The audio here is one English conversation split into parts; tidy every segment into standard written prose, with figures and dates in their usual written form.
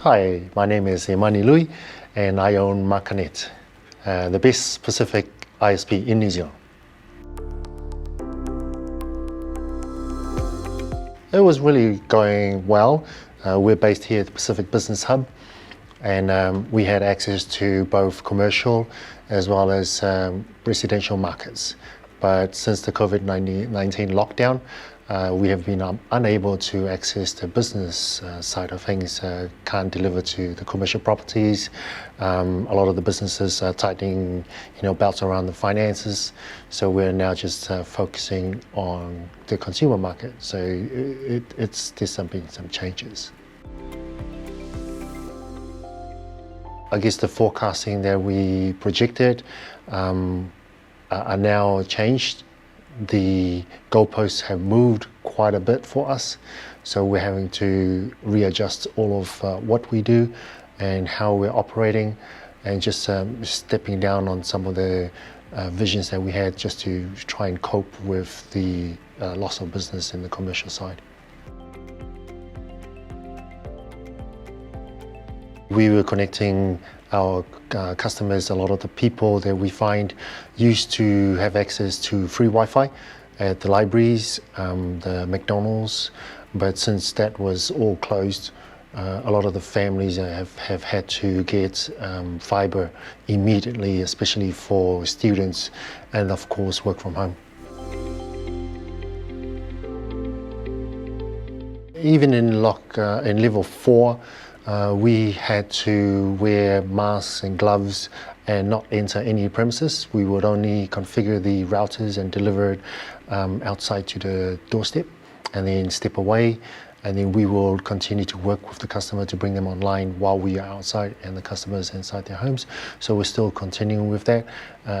Hi, my name is Lui, and I own MakaNet, the best Pacific ISP in New Zealand. It was really going well. We're based here at the Pacific Business Hub, and we had access to both commercial as well as residential markets. But since the COVID-19 lockdown, we have been unable to access the business side of things, can't deliver to the commercial properties. A lot of the businesses are tightening, belts around the finances. So we're now just focusing on the consumer market. So there's been some changes. I guess the forecasting that we projected are now changed. The goalposts have moved quite a bit for us, so we're having to readjust all of what we do and how we're operating, and just stepping down on some of the visions that we had just to try and cope with the loss of business in the commercial side. We were connecting our customers. A lot of the people that we find used to have access to free Wi-Fi at the libraries, the McDonald's, but since that was all closed, a lot of the families have had to get fiber immediately, especially for students and of course work from home. Even in level 4, we had to wear masks and gloves and not enter any premises. We would only configure the routers and deliver it outside to the doorstep, and then step away, and then we will continue to work with the customer to bring them online while we are outside and the customers inside their homes. So we're still continuing with that.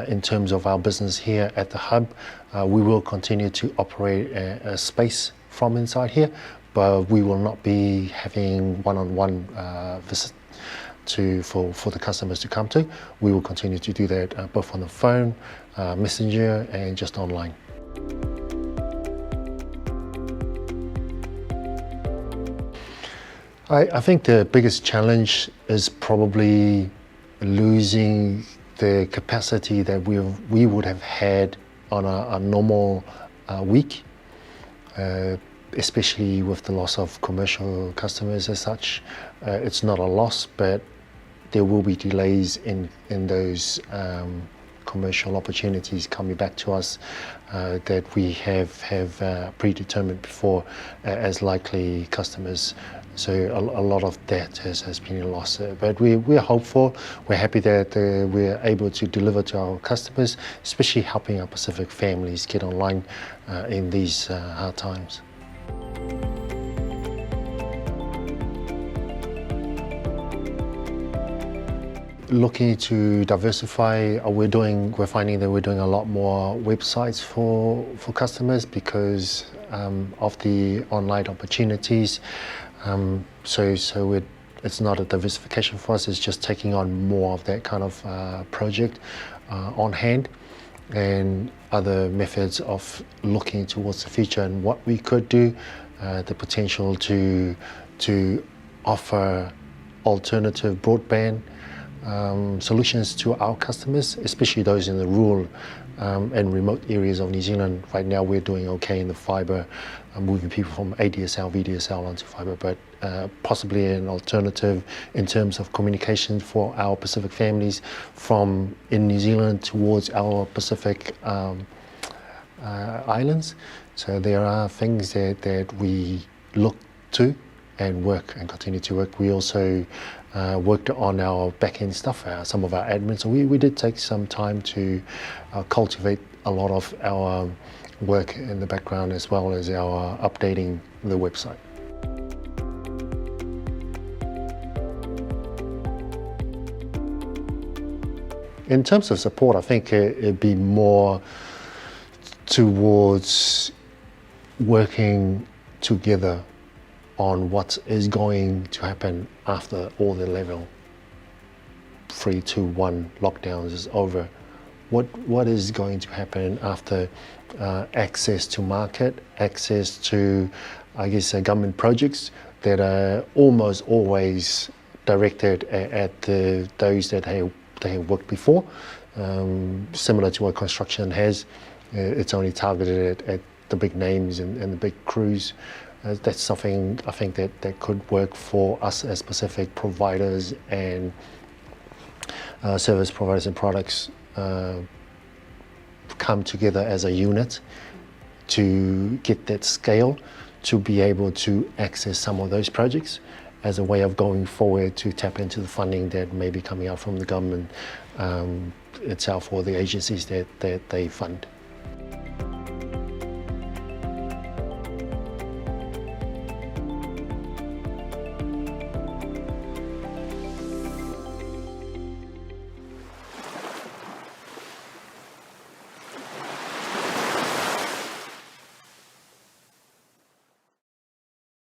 In terms of our business here at the hub, we will continue to operate a space from inside here, but we will not be having one-on-one visit for the customers to come to. We will continue to do that both on the phone, messenger, and just online. I think the biggest challenge is probably losing the capacity that we would have had on a normal week. Especially with the loss of commercial customers as such. It's not a loss, but there will be delays in those commercial opportunities coming back to us that we have predetermined before as likely customers. So a lot of that has been a loss. But we're hopeful. We're happy that we're able to deliver to our customers, especially helping our Pacific families get online in these hard times. Looking to diversify, we're finding that we're doing a lot more websites for customers because of the online opportunities. So it's not a diversification for us, it's just taking on more of that kind of project on hand, and other methods of looking towards the future and what we could do, the potential to offer alternative broadband solutions to our customers, especially those in the rural and remote areas of New Zealand. Right now we're doing okay in the fibre, moving people from ADSL, VDSL onto fibre, but possibly an alternative in terms of communication for our Pacific families from in New Zealand towards our Pacific islands. So there are things that we look to and work and continue to work. We also worked on our back-end stuff, some of our admin. So we did take some time to cultivate a lot of our work in the background, as well as our updating the website. In terms of support, I think it'd be more towards working together on what is going to happen after all the level 3, 2, 1 lockdowns is over. What is going to happen after access to market, access to, I guess, government projects that are almost always directed at those that they have worked before. Similar to what construction has, it's only targeted at the big names and the big crews. That's something I think that could work for us as specific providers and service providers and products come together as a unit to get that scale, to be able to access some of those projects as a way of going forward to tap into the funding that may be coming out from the government itself or the agencies that they fund.